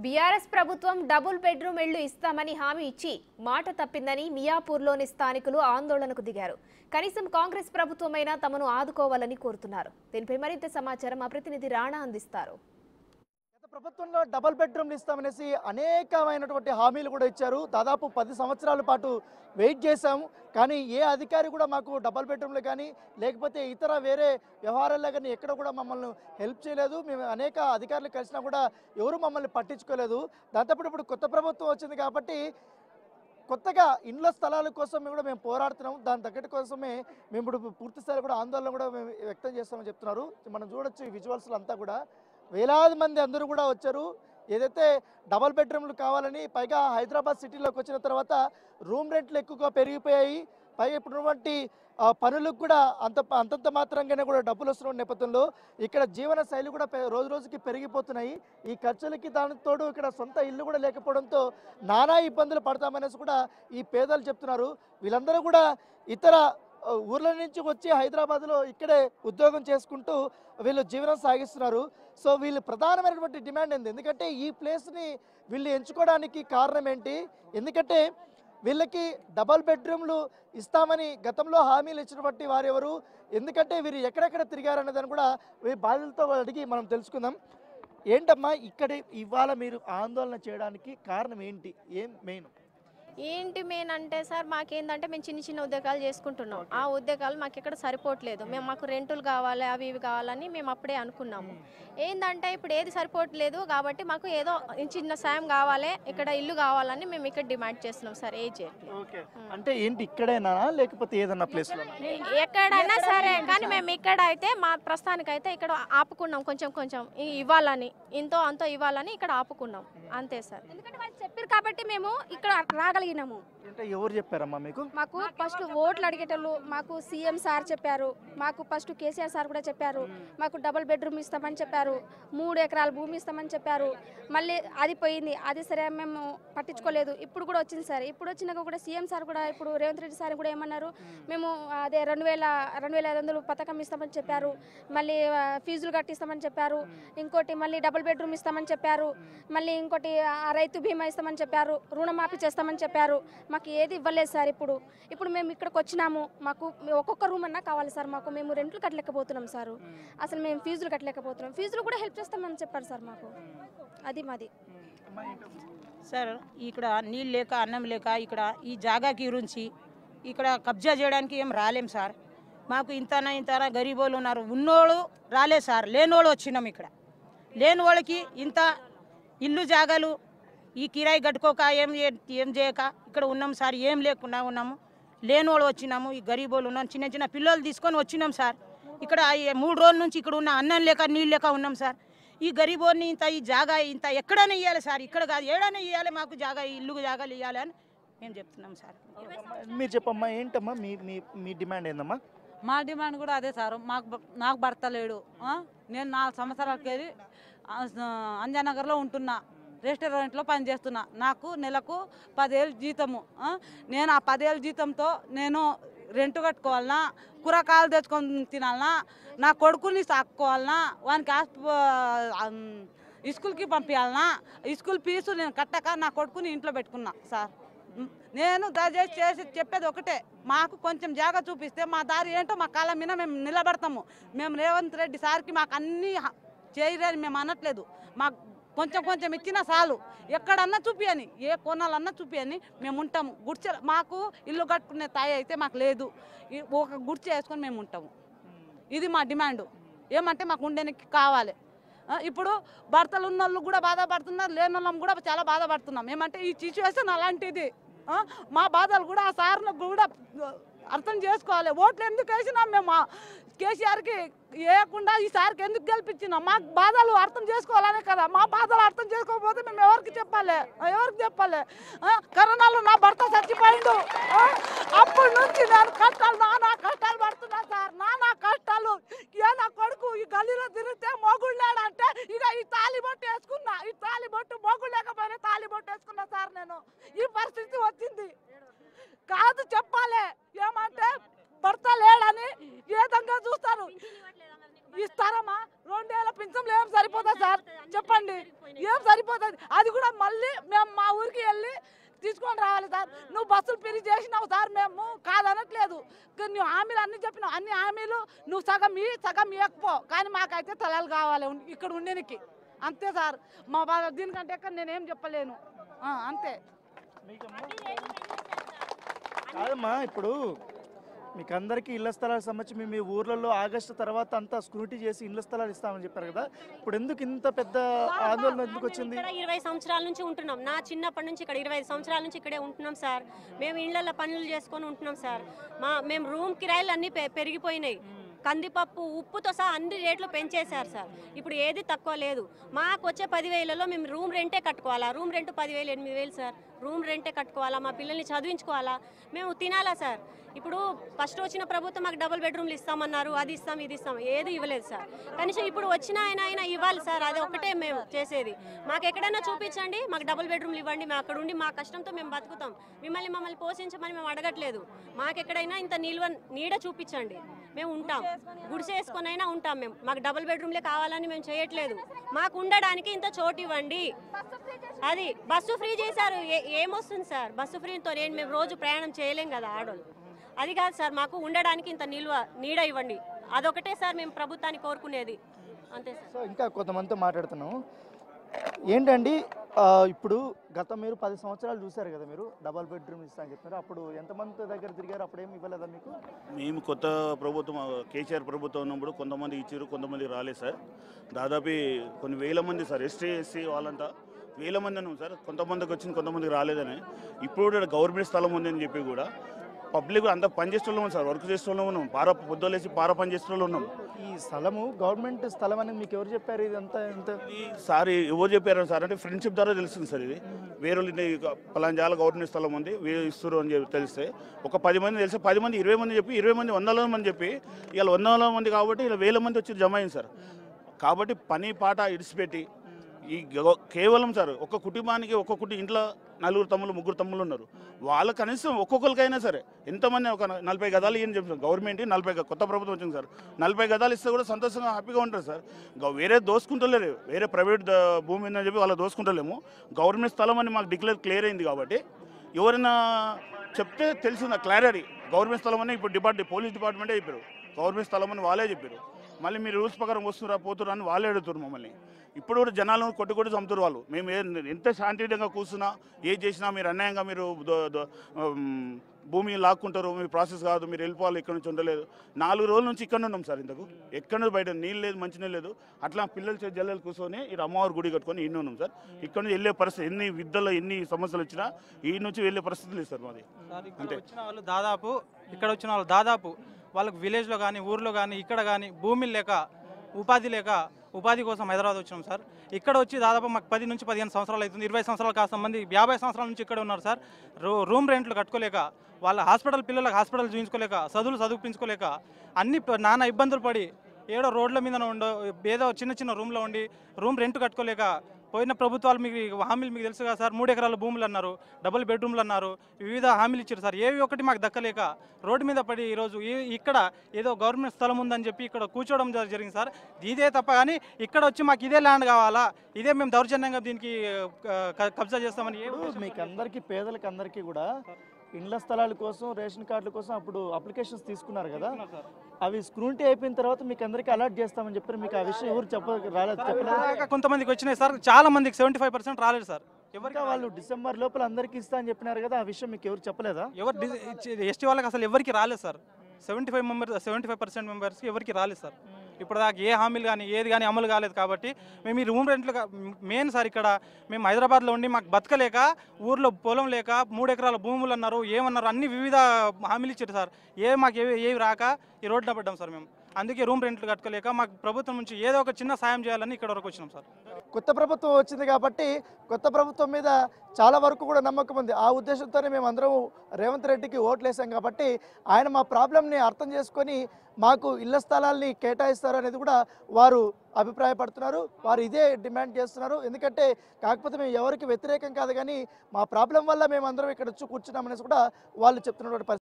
BRS ప్రభుత్వం double bedroom ఇళ్లు ఇస్తామని హామీ ఇచ్చి మాట తప్పిందని మియాపూర్లోని స్థానికులు ఆందోళనకు దిగారు. కనీసం కాంగ్రెస్ ప్రభుత్వమైనా తమను ఆదుకోవాలని కోరుతున్నారు. దీనిపై మరింత సమాచారం మా ప్రతినిధి రాణా అందిస్తారు. ప్రభుత్వంలో డబుల్ బెడ్రూమ్లు ఇస్తామనేసి అనేకమైనటువంటి హామీలు కూడా ఇచ్చారు. దాదాపు 10 సంవత్సరాల పాటు వెయిట్ చేశాము. కానీ ఏ అధికారి కూడా మాకు డబుల్ బెడ్రూమ్లు కానీ లేకపోతే ఇతర వేరే వ్యవహారాల్లో కానీ ఎక్కడ కూడా మమ్మల్ని హెల్ప్ చేయలేదు. మేము అనేక అధికారులు కలిసినా కూడా ఎవరు మమ్మల్ని పట్టించుకోలేదు. దాంతోపాటు ఇప్పుడు కొత్త ప్రభుత్వం వచ్చింది కాబట్టి కొత్తగా ఇండ్ల స్థలాల కోసం మేము పోరాడుతున్నాము. దాని తగ్గట్టు కోసమే మేము ఇప్పుడు పూర్తి స్థాయిలో కూడా ఆందోళన కూడా మేము వ్యక్తం చేస్తామని చెప్తున్నారు. మనం చూడొచ్చు ఈ విజువల్స్లో అంతా కూడా వేలాది మంది అందరూ కూడా వచ్చారు. ఏదైతే డబల్ బెడ్రూమ్లు కావాలని, పైగా హైదరాబాద్ సిటీలోకి వచ్చిన తర్వాత రూమ్ రెంట్లు ఎక్కువగా పెరిగిపోయాయి. పైగా ఇప్పుడున్నటువంటి పనులకు కూడా అంతంత మాత్రంగానే కూడా డబ్బులు వస్తున్న నేపథ్యంలో ఇక్కడ జీవన శైలి కూడా రోజు రోజుకి పెరిగిపోతున్నాయి. ఈ ఖర్చులకి దానికి తోడు ఇక్కడ సొంత ఇల్లు కూడా లేకపోవడంతో నానా ఇబ్బందులు పడతామనేసి కూడా ఈ పేదలు చెప్తున్నారు. వీళ్ళందరూ కూడా ఇతర ఊర్ల నుంచి వచ్చి హైదరాబాద్లో ఇక్కడే ఉద్యోగం చేసుకుంటూ వీళ్ళు జీవనం సాగిస్తున్నారు. సో వీళ్ళు ప్రధానమైనటువంటి డిమాండ్ ఏంది? ఎందుకంటే ఈ ప్లేస్ని వీళ్ళు ఎంచుకోవడానికి కారణం ఏంటి? ఎందుకంటే వీళ్ళకి డబల్ బెడ్రూమ్లు ఇస్తామని గతంలో హామీలు ఇచ్చినటువంటి వారెవరు, ఎందుకంటే వీరు ఎక్కడెక్కడ తిరిగారనేదాన్ని కూడా వీరి బాధితులతో అడిగి మనం తెలుసుకుందాం. ఏంటమ్మా ఇక్కడ ఇవాళ మీరు ఆందోళన చేయడానికి కారణం ఏంటి? ఏం మెయిన్ అంటే సార్ మాకేందంటే మేము చిన్న చిన్న ఉద్యోగాలు చేసుకుంటున్నాం. ఆ ఉద్యోగాలు మాకు ఇక్కడ సరిపోవట్లేదు. మాకు రెంటులు కావాలి, అవి ఇవి కావాలని మేము అప్పుడే అనుకున్నాము. ఏంటంటే ఇప్పుడు ఏది సరిపోవట్లేదు కాబట్టి మాకు ఏదో చిన్న సాయం కావాలి, ఇక్కడ ఇల్లు కావాలని మేము ఇక్కడ డిమాండ్ చేస్తున్నాం సార్. అంటే ఏంటి ఇక్కడైనా లేకపోతే ఏదన్నా ప్లేస్ ఎక్కడైనా సరే కానీ మేము ఇక్కడ అయితే మా ప్రస్తుతానికైతే ఇక్కడ ఆపుకున్నాం. కొంచెం కొంచెం ఇవ్వాలని, ఇంతో అంతో ఇవ్వాలని ఇక్కడ ఆపుకున్నాం అంతే సార్. ఎందుకంటే వాళ్ళు చెప్పారు కాబట్టి మేము ఇక్కడ రాగలిగినాము. ఎవరు చెప్పారమ్మా మీకు? మాకు ఫస్ట్ ఓట్లు అడిగేటోళ్ళు మాకు సీఎం సార్ చెప్పారు, మాకు ఫస్ట్ కేసీఆర్ సార్ కూడా చెప్పారు. మాకు డబుల్ బెడ్రూమ్ ఇస్తామని చెప్పారు, 3 ఎకరాల భూమి ఇస్తామని చెప్పారు. మళ్ళీ అది పోయింది, అది సరే మేము పట్టించుకోలేదు. ఇప్పుడు కూడా వచ్చింది సార్. ఇప్పుడు వచ్చినాక కూడా సీఎం సార్ కూడా ఇప్పుడు రేవంత్ రెడ్డి సార్ కూడా ఏమన్నారు, మేము అదే 2500 పథకం ఇస్తామని చెప్పారు. మళ్ళీ ఫీజులు కట్టిస్తామని చెప్పారు. ఇంకోటి మళ్ళీ డబుల్ బెడ్రూమ్ ఇస్తామని చెప్పారు. మళ్ళీ ఇంకోటి రైతు బీమా ఇస్తామని చెప్పారు, రుణమాఫీ చేస్తామని చెప్పారు. మాకు ఏది ఇవ్వలేదు సార్. ఇప్పుడు మేము ఇక్కడికి వచ్చినాము. మాకు ఒక్కొక్క రూమ్ అన్నా కావాలి సార్. మేము రెంట్లు కట్టలేకపోతున్నాం సార్. అసలు మేము ఫీజులు కట్టలేకపోతున్నాం. ఫీజులు కూడా హెల్ప్ చేస్తామని చెప్పారు సార్ మాకు. అది మాది సార్. ఇక్కడ నీళ్ళు లేక అన్నం లేక ఇక్కడ ఈ జాగాకి గురించి ఇక్కడ కబ్జా చేయడానికి ఏం రాలేం సార్. మాకు ఇంతనా గరీబోళ్ళు ఉన్నారు. ఉన్నోళ్ళు రాలే సార్, లేనోళ్ళు వచ్చినాం. ఇక్కడ లేని వాళ్ళకి ఇంత ఇల్లు జాగాలు ఈ కిరాయి కట్టుకోక ఏం చేయక ఇక్కడ ఉన్నాం సార్. ఏం లేకుండా ఉన్నాము, లేని వాళ్ళు వచ్చినాము. ఈ గరీబోళ్ళు ఉన్నాం, చిన్న చిన్న పిల్లలు తీసుకొని వచ్చినాం సార్. ఇక్కడ 3 రోజుల నుంచి ఇక్కడ ఉన్న అన్నం లేక నీళ్ళు లేక ఉన్నాం సార్. ఈ గరీబోని ఈ జాగా ఇంత ఎక్కడైనా ఇవ్వాలి సార్, ఇక్కడ కాదు ఏడైనా ఇవ్వాలి. మాకు జాగా ఇల్లు జాగాలు ఇవ్వాలి అని మేము చెప్తున్నాం సార్. మీరు చెప్పమ్మా, ఏంటమ్మా మీ డిమాండ్ ఏందమ్మా? మా డిమాండ్ కూడా అదే సార్. నాకు భర్త లేడు. నేను 4 సంవత్సరాలకి అంజానగర్లో ఉంటున్నా, రెస్టారెంట్లో పనిచేస్తున్నా. నాకు నెలకు 10,000 జీతము. నేను ఆ 10,000 జీతంతో నేను రెంట్ కట్టుకోవాలన్నా, కూరగాయలు తెచ్చుకొని తినాలన్నా, నా కొడుకుని సాక్కోవాలన్నా, వానికి స్కూల్కి పంపించాలన్నా, స్కూల్ ఫీజు నేను కట్టక నా కొడుకుని ఇంట్లో పెట్టుకున్నా సార్. నేను దయచేసి చేసి చెప్పేది ఒకటే, మాకు కొంచెం జాగా చూపిస్తే మా దారి ఏంటో మా కాళ్ళ మీద మేము నిలబడతాము. మేము రేవంత్ రెడ్డి సార్కి మాకు అన్నీ చేయరని మేము అనట్లేదు. మాకు కొంచెం ఇచ్చినా చాలు. ఎక్కడన్నా చూపియని, ఏ కోణాలన్నా చూపియని మేము ఉంటాము. గుడిచె మాకు ఇల్లు కట్టుకునే తాయి అయితే మాకు లేదు. ఒక గుడిచె వేసుకొని మేము ఉంటాము. ఇది మా డిమాండు. ఏమంటే మాకు ఉండేనికి కావాలి. ఇప్పుడు భర్తలు ఉన్న వాళ్ళు కూడా బాధపడుతున్నారు, లేని వాళ్ళం కూడా చాలా బాధపడుతున్నాం. ఏమంటే ఈ సిచ్యువేషన్ అలాంటిది. మా బాధలు కూడా ఆ సార్ను కూడా అర్థం చేసుకోవాలి. ఓట్లు ఎందుకు వేసినాం మేము కేసీఆర్కి వేయకుండా ఈ సార్కి ఎందుకు గెలిపించినాం? మా బాధలు అర్థం చేసుకోవాలనే కదా. మా బాధలు అర్థం చేసుకోకపోతే మేము ఎవరికి చెప్పాలి? కరోనాలో నా భర్త చచ్చిపోయిండు. అప్పటి నుంచి నేను నానా కష్టాలు పడుతున్నా సార్. నానా కష్టాలు. నా కొడుకు ఈ గల్లీలో తిరిగితే మొగుడు లేడంటే ఇక ఈ తాలిబొట్టు వేసుకున్నా. ఈ తాలిబొట్టు మొగుడు లేకపోయినా తాలిబొట్టు వేసుకున్నా సార్. నేను ఈ పరిస్థితి వచ్చింది కాదు చెప్పాలి. ఏమంటే భర్త లేడని ఏ విధంగా చూస్తారు? ఇస్తారమ్మా 2000 పింఛన్లు ఏం సరిపోతుంది సార్ చెప్పండి, ఏం సరిపోతుంది? అది కూడా మళ్ళీ మేము మా ఊరికి వెళ్ళి తీసుకొని రావాలి సార్. నువ్వు బస్సులు ఫ్రీ చేసినావు సార్, మేము కాదనట్లేదు. నువ్వు హామీలు అన్ని చెప్పినావు, అన్ని హామీలు నువ్వు సగం ఇవ్వకపో, కానీ మాకైతే తలాలు కావాలి ఇక్కడ ఉండేనికి, అంతే సార్. మా దీనికంటే ఎక్కడ నేనేం చెప్పలేను, అంతే. కాదమ్మా, ఇప్పుడు మీకు అందరికీ ఇళ్ల స్థలాలకు సంబంధించి మీ ఊర్లలో ఆగస్టు తర్వాత అంతా స్క్రూటీ చేసి ఇళ్ల స్థలాలు ఇస్తామని చెప్పారు కదా, ఇప్పుడు ఎందుకు ఇంత పెద్ద ఆందోళన ఎందుకు వచ్చింది? 20 సంవత్సరాల నుంచి ఉంటున్నాం, నా చిన్నప్పటి నుంచి ఇక్కడ 25 సంవత్సరాల నుంచి ఇక్కడే ఉంటున్నాం సార్. మేము ఇళ్లలో పనులు చేసుకొని ఉంటున్నాం సార్. మేము రూమ్ కిరాయిలు అన్నీ పెరిగిపోయినాయి. కందిపప్పు ఉప్పుతో సహా అన్ని రేట్లు పెంచేశారు సార్. ఇప్పుడు ఏది తక్కువ లేదు. మాకు వచ్చే 10,000లో మేము రూమ్ రెంటే కట్టుకోవాలా? Room rent 10,000 8,000 sir. రూమ్ రెంటే కట్టుకోవాలా, మా పిల్లల్ని చదివించుకోవాలా, మేము తినాలా సార్. ఇప్పుడు ఫస్ట్ వచ్చిన ప్రభుత్వం మాకు డబుల్ బెడ్రూమ్లు ఇస్తామన్నారు, అది ఇస్తాం ఇది ఇస్తాం, ఏది ఇవ్వలేదు సార్. కనీసం ఇప్పుడు వచ్చిన ఆయన ఇవ్వాలి సార్, అది ఒకటే మేము చేసేది. మాకు ఎక్కడైనా చూపించండి, మాకు డబుల్ బెడ్రూమ్లు ఇవ్వండి, మేము అక్కడ ఉండి మా కష్టంతో మేము బతుకుతాం. మమ్మల్ని పోషించమని మేము అడగట్లేదు. మాకు ఎక్కడైనా ఇంత నీడ చూపించండి, మేము ఉంటాం. గుడిసేసుకొని అయినా ఉంటాం మేము. మాకు డబుల్ బెడ్రూమ్లే కావాలని మేము చేయట్లేదు. మాకు ఉండడానికి ఇంత చోటు ఇవ్వండి. అది బస్సు ఫ్రీ చేశారు, ఏమొస్తుంది సార్ బస్సు ఫ్రీతో? మేము రోజు ప్రయాణం చేయలేం కదా ఆడోళ్ళు. అది కాదు సార్, మాకు ఉండడానికి ఇంత నీడ ఇవ్వండి, అదొకటే సార్ మేము ప్రభుత్వాన్ని కోరుకునేది, అంతే సార్. సో ఇంకా కొంతమందితో మాట్లాడుతున్నాం. ఏంటండి ఇప్పుడు మీరు 10 సంవత్సరాలు చూశారు కదా, మీరు డబల్ బెడ్రూమ్ ఇస్తా అని చెప్పారు. అప్పుడు ఎంతమంది దగ్గర తిరిగారు? అప్పుడు ఏమి ఇవ్వలేదా మీకు? మేము కొత్త ప్రభుత్వం కేసీఆర్ ప్రభుత్వం ఉన్నప్పుడు కొంతమంది ఇచ్చారు, కొంతమంది రాలేదు సార్. దాదాపు కొన్ని వేల మంది సార్, ఎస్సీ వాళ్ళంతా వేల మంది ఉన్నాం సార్. కొంతమందికి వచ్చింది, కొంతమందికి రాలేదని. ఇప్పుడు కూడా గవర్నమెంట్ స్థలం ఉందని చెప్పి కూడా పబ్లిక్ అంతా పని చేస్తున్నాం సార్, వర్క్ చేస్తూనే ఉన్నాం. పొద్దులేసి పని చేస్తూనే ఉన్నాం. ఈ స్థలము గవర్నమెంట్ స్థలం అని మీకు ఎవరు చెప్పారు? ఇదంతా ఇంత సార్ ఎవరు చెప్పారు సార్ అంటే ఫ్రెండ్షిప్ ద్వారా తెలుస్తుంది సార్. ఇది వేరే పలానా జాల గవర్నమెంట్ స్థలం ఉంది, వేరే ఇస్తారు అని చెప్పి తెలిస్తే ఒక 10 మంది తెలిస్తే 10 మంది 20 మంది చెప్పి 20 మంది 100 మంది చెప్పి ఇలా 100 మంది కాబట్టి ఇలా వేల మంది వచ్చి జమ అయింది సార్. కాబట్టి పని పాట ఇడిచిపెట్టి ఈ కేవలం సార్ ఒక కుటుంబానికి ఇంట్లో 4 తమ్ముళ్ళు 3 తమ్ముళ్ళు ఉన్నారు. వాళ్ళ కనీసం ఒక్కొక్కరికైనా సరే ఎంతమంది ఒక 40 గదాలు ఇవ్వని చెప్తాం. గవర్నమెంట్ 40 కొత్త ప్రభుత్వం వచ్చింది సార్, 40 గదాలు ఇస్తే కూడా సంతోషంగా హ్యాపీగా ఉంటారు సార్. వేరే దోసుకుంటలేరు, వేరే ప్రైవేట్ భూమి ఉందని చెప్పి వాళ్ళు దోసుకుంటలేము. గవర్నమెంట్ స్థలం అని మాకు క్లియర్ అయింది కాబట్టి ఎవరైనా చెప్తే తెలిసిన క్లారిటీ గవర్నమెంట్ స్థలం అని ఇప్పుడు పోలీస్ డిపార్ట్మెంటే చెప్పారు, గవర్నమెంట్ స్థలం అని వాళ్ళే చెప్పారు. మళ్ళీ మీరు రూల్స్ ప్రకారం వస్తురా పోతురా అని వాళ్ళే అడుగుతారు మమ్మల్ని. ఇప్పుడు కూడా జనాలను కొట్టి చంపుతారు వాళ్ళు. మేము ఎంత శాంతియుతంగా కూర్చున్నా ఏది చేసినా మీరు అన్యాయంగా మీరు భూమి లాక్కుంటారు, మీ ప్రాసెస్ కాదు, మీరు వెళ్ళిపోవాలి, ఇక్కడ నుంచి ఉండలేదు. 4 రోజుల నుంచి ఇక్కడ ఉన్నాం సార్. ఇంతకు ఎక్కడ బయట నీళ్ళు లేదు, మంచినీళ్ళు లేదు. అట్లా పిల్లలు జల్లలు కూర్చొని ఈ అమ్మవారి గుడి కట్టుకొని ఇన్ని ఉన్నాం సార్. ఇక్కడ నుంచి వెళ్ళే పరిస్థితి ఎన్ని విద్యలో ఎన్ని సమస్యలు వచ్చినా ఈ నుంచి వెళ్ళే పరిస్థితి లేదు సార్ మాది. అంటే వచ్చిన వాళ్ళు దాదాపు వాళ్ళకి విలేజ్లో కానీ ఊర్లో కానీ ఇక్కడ కానీ భూమి లేక ఉపాధి కోసం హైదరాబాద్ వచ్చినాం సార్. ఇక్కడ వచ్చి దాదాపు మాకు 10 నుంచి 15 సంవత్సరాలు అవుతుంది. 20 సంవత్సరాలు కాస్త మంది 50 సంవత్సరాల నుంచి ఇక్కడ ఉన్నారు సార్. రూమ్ రెంట్లు కట్టుకోలేక, వాళ్ళ పిల్లలకు హాస్పిటల్ చూపించుకోలేక, చదివించుకోలేక అన్ని నానా ఇబ్బందులు పడి ఏడో రోడ్ల మీద ఏదో చిన్న రూమ్లో ఉండి రూమ్ రెంట్ కట్టుకోలేక పోయిన ప్రభుత్వాలు మీకు హామీలు మీకు తెలుసు కదా సార్. 3 ఎకరాల భూములు అన్నారు, డబుల్ బెడ్రూమ్లు అన్నారు, వివిధ హామీలు ఇచ్చారు సార్. ఏవి ఒకటి మాకు దక్కలేక రోడ్డు మీద పడి ఈరోజు ఇక్కడ ఏదో గవర్నమెంట్ స్థలం ఉందని చెప్పి ఇక్కడ కూర్చోవడం జరిగింది సార్. ఇదే తప్ప కానీ ఇక్కడ వచ్చి మాకు ఇదే ల్యాండ్ కావాలా, ఇదే మేము దౌర్జన్యంగా దీనికి కబ్జా చేస్తామని మీకు అందరికీ పేదలకు అందరికీ కూడా ఇండ్ల స్థలాల కోసం రేషన్ కార్డుల కోసం అప్పుడు అప్లికేషన్స్ తీసుకున్నారు కదా, అవి స్క్రూనిటీ అయిపోయిన తర్వాత మీకు అందరికీ అలాట్ చేస్తామని చెప్పారు. మీకు ఆ విషయం ఎవరు చెప్పలేదు? కొంతమందికి వచ్చినాయి సార్, చాలా మందికి 75% రాలేదు సార్. ఎవరికా వాళ్ళు డిసెంబర్ లోపల అందరికీ ఇస్తా అని చెప్పినారు కదా, ఆ విషయం మీకు ఎవరు చెప్పలేదా? ఎస్టీ వాళ్ళకి అసలు ఎవరికి రాలేదు సార్. 75% మెంబర్స్కి ఎవరికి రాలేదు సార్. ఇప్పుడు దాకా ఏ హామీలు కానీ ఏది కానీ అమలు కాలేదు. కాబట్టి మేము ఈ రూమ్ రెంట్లు మెయిన్ సార్. ఇక్కడ మేము హైదరాబాద్లో ఉండి మాకు బతకలేక, ఊర్లో పొలం లేక 3 ఎకరాల భూములు అన్నారు, ఏమన్నారు, అన్ని వివిధ హామీలు ఇచ్చారు సార్. మాకు ఏవి రాక ఈ రోడ్డున పడ్డాం సార్ మేము. అందుకే రూమ్ రెంట్లు కట్టుకోలేక మాకు ప్రభుత్వం నుంచి ఏదో ఒక చిన్న సాయం చేయాలని ఇక్కడ వరకు వచ్చినాం సార్. కొత్త ప్రభుత్వం వచ్చింది కాబట్టి కొత్త ప్రభుత్వం మీద చాలా వరకు కూడా నమ్మకం ఉంది. ఆ ఉద్దేశంతోనే మేము అందరం రేవంత్ రెడ్డికి ఓట్లు వేసాం కాబట్టి ఆయన మా ప్రాబ్లంని అర్థం చేసుకొని మాకు ఇళ్ల స్థలాల్ని కేటాయిస్తారు అనేది కూడా వారు అభిప్రాయపడుతున్నారు. వారు ఇదే డిమాండ్ చేస్తున్నారు. ఎందుకంటే కాకపోతే మేము ఎవరికి వ్యతిరేకం కాదు, కానీ మా ప్రాబ్లం వల్ల మేము అందరం ఇక్కడ వచ్చి కూర్చున్నామనేసి కూడా వాళ్ళు చెప్తున్నటువంటి పరిస్థితి.